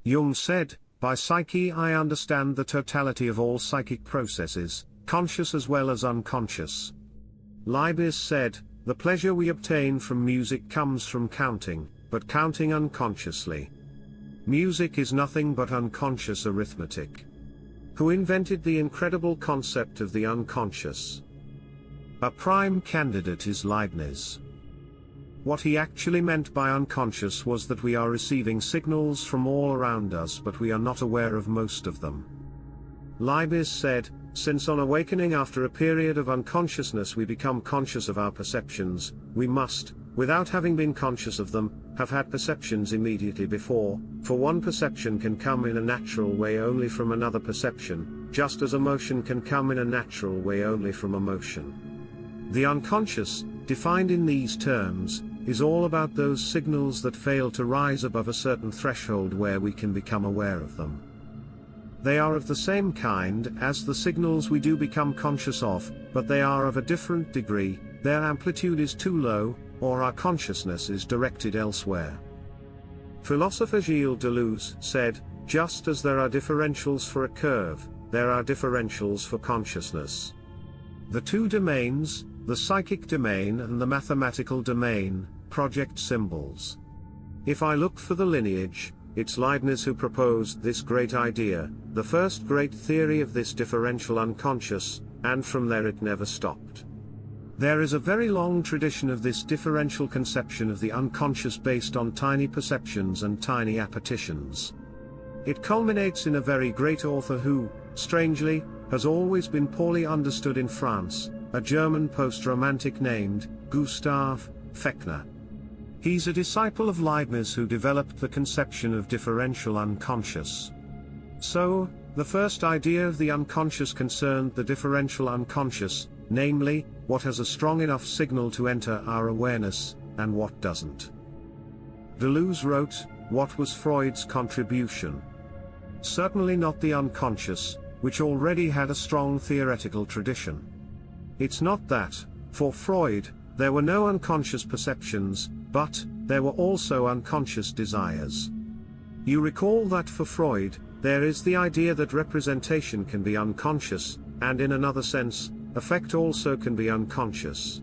Jung said, "By psyche I understand the totality of all psychic processes, conscious as well as unconscious." Leibniz said, "The pleasure we obtain from music comes from counting, but counting unconsciously. Music is nothing but unconscious arithmetic." Who invented the incredible concept of the unconscious? A prime candidate is Leibniz. What he actually meant by unconscious was that we are receiving signals from all around us but we are not aware of most of them. Leibniz said, "Since on awakening after a period of unconsciousness we become conscious of our perceptions, we must, without having been conscious of them, have had perceptions immediately before, for one perception can come in a natural way only from another perception, just as emotion can come in a natural way only from emotion." The unconscious, defined in these terms, is all about those signals that fail to rise above a certain threshold where we can become aware of them. They are of the same kind as the signals we do become conscious of, but they are of a different degree, their amplitude is too low, or our consciousness is directed elsewhere. Philosopher Gilles Deleuze said, "Just as there are differentials for a curve, there are differentials for consciousness. The two domains, the psychic domain and the mathematical domain, project symbols. If I look for the lineage, it's Leibniz who proposed this great idea, the first great theory of this differential unconscious, and from there it never stopped." There is a very long tradition of this differential conception of the unconscious based on tiny perceptions and tiny appetitions. It culminates in a very great author who, strangely, has always been poorly understood in France, a German post-romantic named Gustav Fechner. He's a disciple of Leibniz who developed the conception of differential unconscious. So, the first idea of the unconscious concerned the differential unconscious, namely, what has a strong enough signal to enter our awareness, and what doesn't. Deleuze wrote, "What was Freud's contribution? Certainly not the unconscious, which already had a strong theoretical tradition. It's not that, for Freud, there were no unconscious perceptions, but there were also unconscious desires. You recall that for Freud, there is the idea that representation can be unconscious, and in another sense, affect also can be unconscious.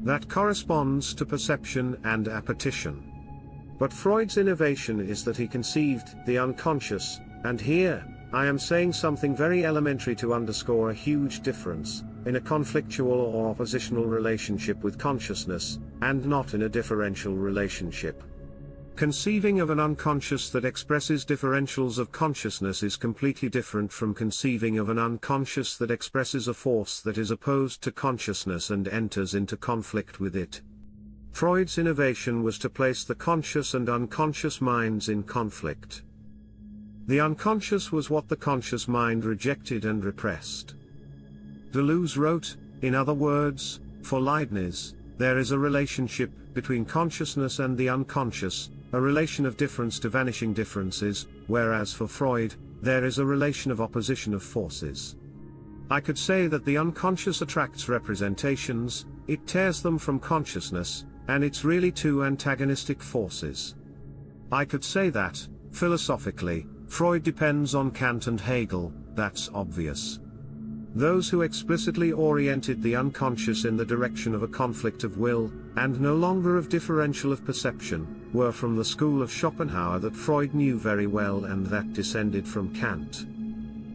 That corresponds to perception and appetition. But Freud's innovation is that he conceived the unconscious, and here, I am saying something very elementary to underscore a huge difference, in a conflictual or oppositional relationship with consciousness, and not in a differential relationship. Conceiving of an unconscious that expresses differentials of consciousness is completely different from conceiving of an unconscious that expresses a force that is opposed to consciousness and enters into conflict with it. Freud's innovation was to place the conscious and unconscious minds in conflict. The unconscious was what the conscious mind rejected and repressed. Deleuze wrote, in other words, for Leibniz, there is a relationship between consciousness and the unconscious, a relation of difference to vanishing differences, whereas for Freud, there is a relation of opposition of forces. I could say that the unconscious attracts representations, it tears them from consciousness, and it's really two antagonistic forces. I could say that, philosophically, Freud depends on Kant and Hegel, that's obvious. Those who explicitly oriented the unconscious in the direction of a conflict of will, and no longer of differential of perception, were from the school of Schopenhauer that Freud knew very well and that descended from Kant.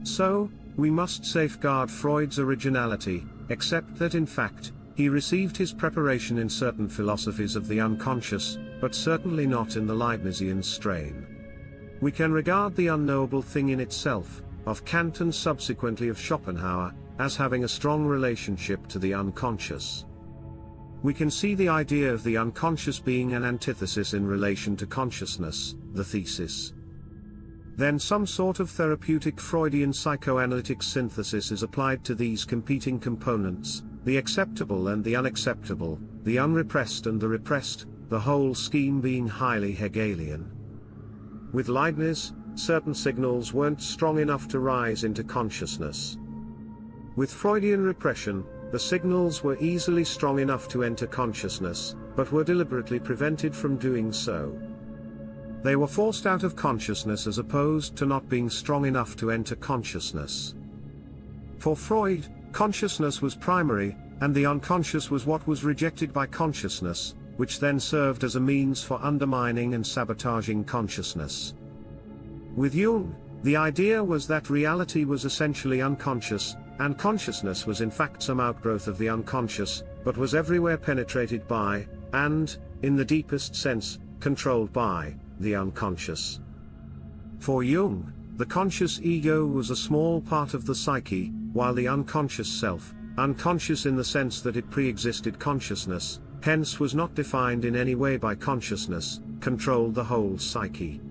So, we must safeguard Freud's originality, except that in fact, he received his preparation in certain philosophies of the unconscious, but certainly not in the Leibnizian strain. We can regard the unknowable thing in itself, of Kant and subsequently of Schopenhauer, as having a strong relationship to the unconscious. We can see the idea of the unconscious being an antithesis in relation to consciousness, the thesis. Then some sort of therapeutic Freudian psychoanalytic synthesis is applied to these competing components, the acceptable and the unacceptable, the unrepressed and the repressed, the whole scheme being highly Hegelian. With Leibniz, certain signals weren't strong enough to rise into consciousness. With Freudian repression, the signals were easily strong enough to enter consciousness, but were deliberately prevented from doing so. They were forced out of consciousness as opposed to not being strong enough to enter consciousness. For Freud, consciousness was primary, and the unconscious was what was rejected by consciousness, which then served as a means for undermining and sabotaging consciousness. With Jung, the idea was that reality was essentially unconscious, and consciousness was in fact some outgrowth of the unconscious, but was everywhere penetrated by, and, in the deepest sense, controlled by, the unconscious. For Jung, the conscious ego was a small part of the psyche, while the unconscious self, unconscious in the sense that it pre-existed consciousness, hence was not defined in any way by consciousness, controlled the whole psyche.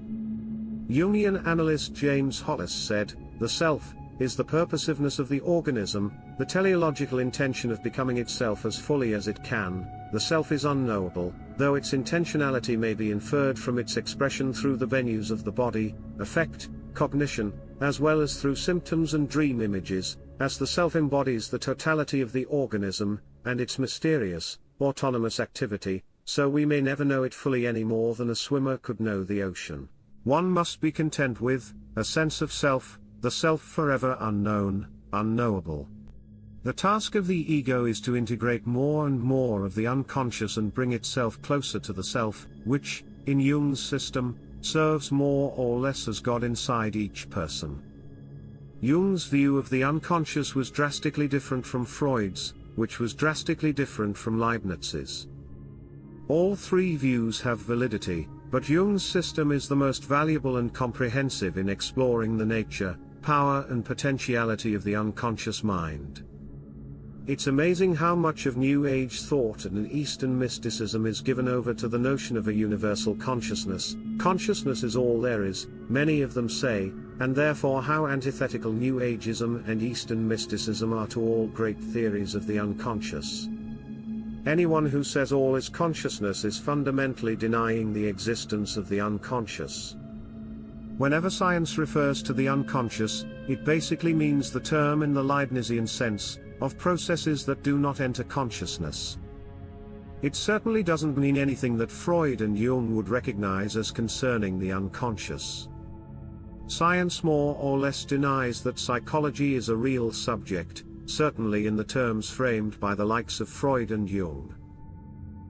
Jungian analyst James Hollis said, "The self is the purposiveness of the organism, the teleological intention of becoming itself as fully as it can. The self is unknowable, though its intentionality may be inferred from its expression through the venues of the body, affect, cognition, as well as through symptoms and dream images, as the self embodies the totality of the organism, and its mysterious, autonomous activity, so we may never know it fully any more than a swimmer could know the ocean. One must be content with a sense of self, the self forever unknown, unknowable." The task of the ego is to integrate more and more of the unconscious and bring itself closer to the self, which, in Jung's system, serves more or less as God inside each person. Jung's view of the unconscious was drastically different from Freud's, which was drastically different from Leibniz's. All three views have validity, but Jung's system is the most valuable and comprehensive in exploring the nature, power and potentiality of the unconscious mind. It's amazing how much of New Age thought and Eastern mysticism is given over to the notion of a universal consciousness. Consciousness is all there is, many of them say, and therefore how antithetical New Ageism and Eastern mysticism are to all great theories of the unconscious. Anyone who says all is consciousness is fundamentally denying the existence of the unconscious. Whenever science refers to the unconscious, it basically means the term in the Leibnizian sense, of processes that do not enter consciousness. It certainly doesn't mean anything that Freud and Jung would recognize as concerning the unconscious. Science more or less denies that psychology is a real subject, certainly in the terms framed by the likes of Freud and Jung.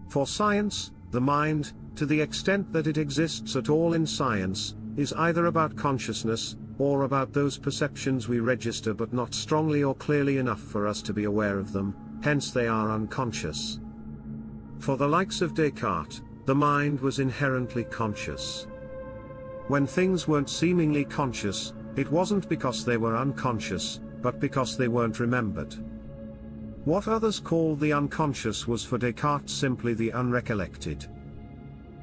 For science, the mind, to the extent that it exists at all in science, is either about consciousness, or about those perceptions we register but not strongly or clearly enough for us to be aware of them, hence they are unconscious. For the likes of Descartes, the mind was inherently conscious. When things weren't seemingly conscious, it wasn't because they were unconscious, but because they weren't remembered. What others called the unconscious was for Descartes simply the unrecollected.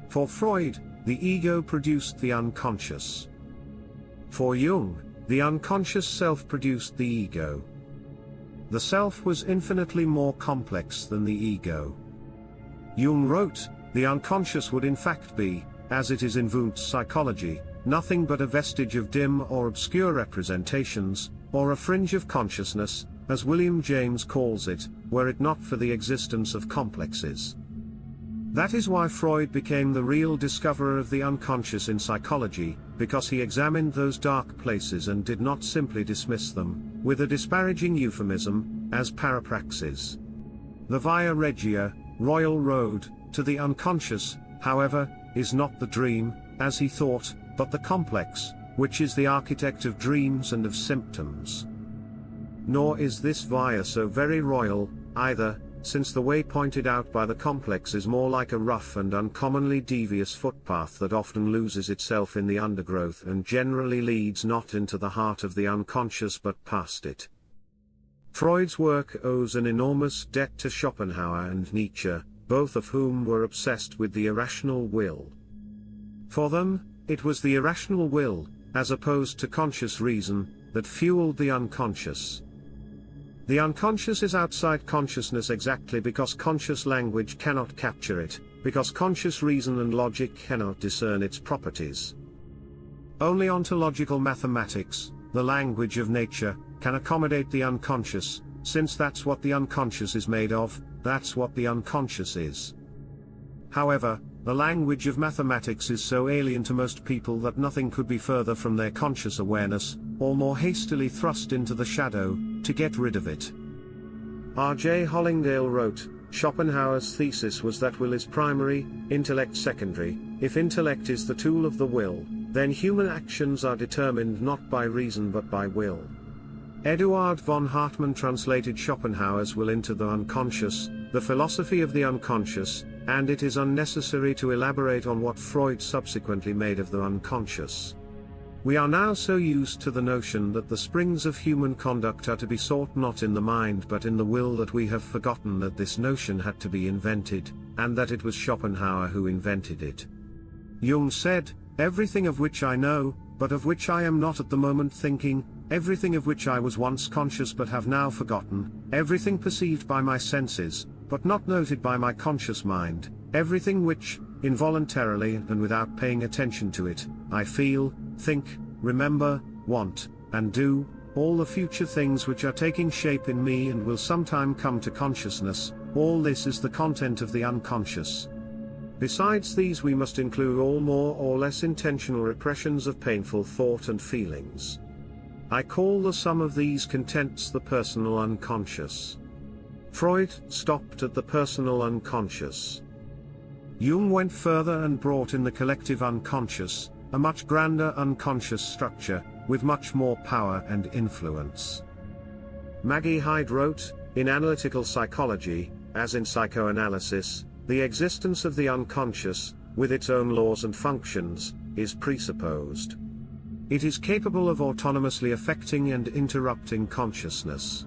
For Freud, the ego produced the unconscious. For Jung, the unconscious self produced the ego. The self was infinitely more complex than the ego. Jung wrote, the unconscious would in fact be, as it is in Wundt's psychology, nothing but a vestige of dim or obscure representations, or a fringe of consciousness, as William James calls it, were it not for the existence of complexes. That is why Freud became the real discoverer of the unconscious in psychology, because he examined those dark places and did not simply dismiss them, with a disparaging euphemism, as parapraxis. The via regia, royal road, to the unconscious, however, is not the dream, as he thought, but the complex, which is the architect of dreams and of symptoms. Nor is this via so very royal, either, since the way pointed out by the complex is more like a rough and uncommonly devious footpath that often loses itself in the undergrowth and generally leads not into the heart of the unconscious but past it. Freud's work owes an enormous debt to Schopenhauer and Nietzsche, both of whom were obsessed with the irrational will. For them, it was the irrational will, as opposed to conscious reason, that fueled the unconscious. The unconscious is outside consciousness exactly because conscious language cannot capture it, because conscious reason and logic cannot discern its properties. Only ontological mathematics, the language of nature, can accommodate the unconscious, since that's what the unconscious is made of, that's what the unconscious is. However, the language of mathematics is so alien to most people that nothing could be further from their conscious awareness, or more hastily thrust into the shadow, to get rid of it. R.J. Hollingdale wrote, Schopenhauer's thesis was that will is primary, intellect secondary. If intellect is the tool of the will, then human actions are determined not by reason but by will. Eduard von Hartmann translated Schopenhauer's will into the unconscious, the philosophy of the unconscious, and it is unnecessary to elaborate on what Freud subsequently made of the unconscious. We are now so used to the notion that the springs of human conduct are to be sought not in the mind but in the will that we have forgotten that this notion had to be invented, and that it was Schopenhauer who invented it. Jung said, "Everything of which I know, but of which I am not at the moment thinking, everything of which I was once conscious but have now forgotten, everything perceived by my senses, but not noted by my conscious mind, everything which, involuntarily and without paying attention to it, I feel, think, remember, want, and do, all the future things which are taking shape in me and will sometime come to consciousness, all this is the content of the unconscious. Besides these we must include all more or less intentional repressions of painful thought and feelings. I call the sum of these contents the personal unconscious." Freud stopped at the personal unconscious. Jung went further and brought in the collective unconscious, a much grander unconscious structure, with much more power and influence. Maggie Hyde wrote, "In analytical psychology, as in psychoanalysis, the existence of the unconscious, with its own laws and functions, is presupposed. It is capable of autonomously affecting and interrupting consciousness.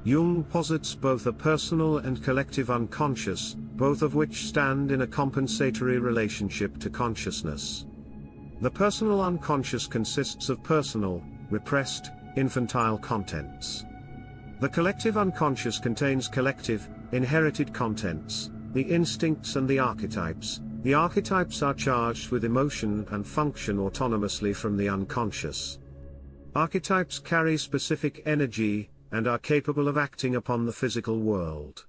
Jung posits both a personal and collective unconscious, both of which stand in a compensatory relationship to consciousness. The personal unconscious consists of personal, repressed, infantile contents. The collective unconscious contains collective, inherited contents, the instincts and the archetypes. The archetypes are charged with emotion and function autonomously from the unconscious. Archetypes carry specific energy, and are capable of acting upon the physical world."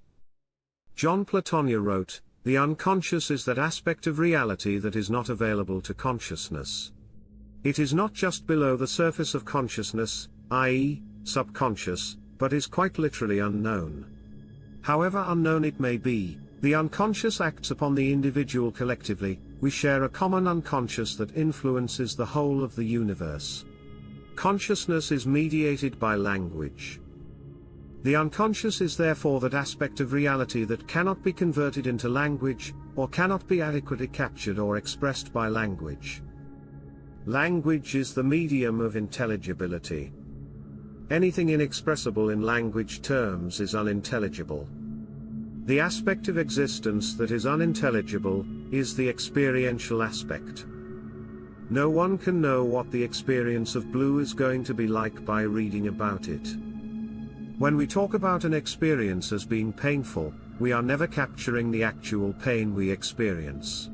John Platonia wrote, "The unconscious is that aspect of reality that is not available to consciousness. It is not just below the surface of consciousness, i.e., subconscious, but is quite literally unknown. However unknown it may be, the unconscious acts upon the individual collectively. We share a common unconscious that influences the whole of the universe. Consciousness is mediated by language. The unconscious is therefore that aspect of reality that cannot be converted into language, or cannot be adequately captured or expressed by language. Language is the medium of intelligibility. Anything inexpressible in language terms is unintelligible. The aspect of existence that is unintelligible is the experiential aspect. No one can know what the experience of blue is going to be like by reading about it. When we talk about an experience as being painful, we are never capturing the actual pain we experience.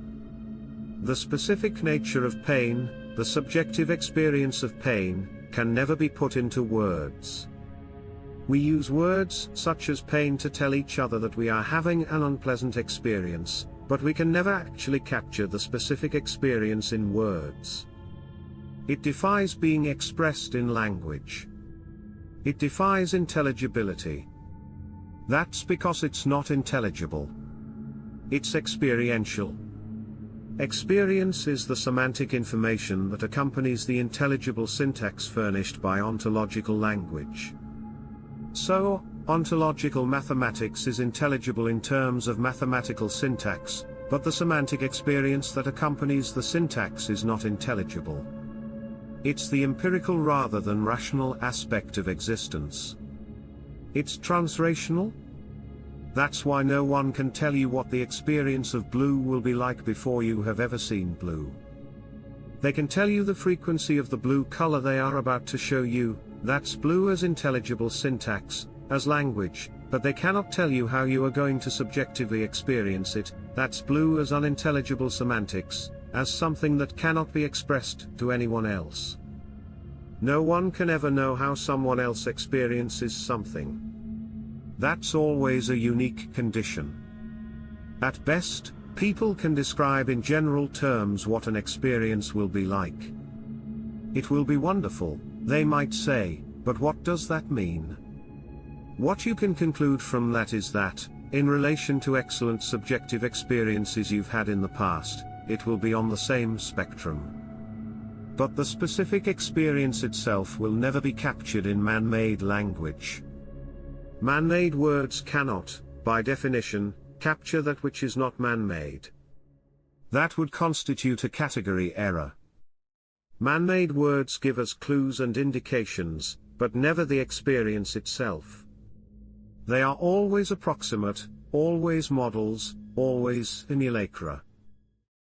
The specific nature of pain, the subjective experience of pain, can never be put into words. We use words such as pain to tell each other that we are having an unpleasant experience, but we can never actually capture the specific experience in words. It defies being expressed in language. It defies intelligibility. That's because it's not intelligible. It's experiential. Experience is the semantic information that accompanies the intelligible syntax furnished by ontological language. So, ontological mathematics is intelligible in terms of mathematical syntax, but the semantic experience that accompanies the syntax is not intelligible. It's the empirical rather than rational aspect of existence. It's transrational. That's why no one can tell you what the experience of blue will be like before you have ever seen blue. They can tell you the frequency of the blue color they are about to show you, that's blue as intelligible syntax, as language, but they cannot tell you how you are going to subjectively experience it, that's blue as unintelligible semantics, as something that cannot be expressed to anyone else. No one can ever know how someone else experiences something. That's always a unique condition. At best, People can describe in general terms what an experience will be like. It will be wonderful, they might say, but what does that mean? What you can conclude from that is that, in relation to excellent subjective experiences you've had in the past, it will be on the same spectrum. But the specific experience itself will never be captured in man-made language. Man-made words cannot, by definition, capture that which is not man-made. That would constitute a category error. Man-made words give us clues and indications, but never the experience itself. They are always approximate, always models, always simulacra.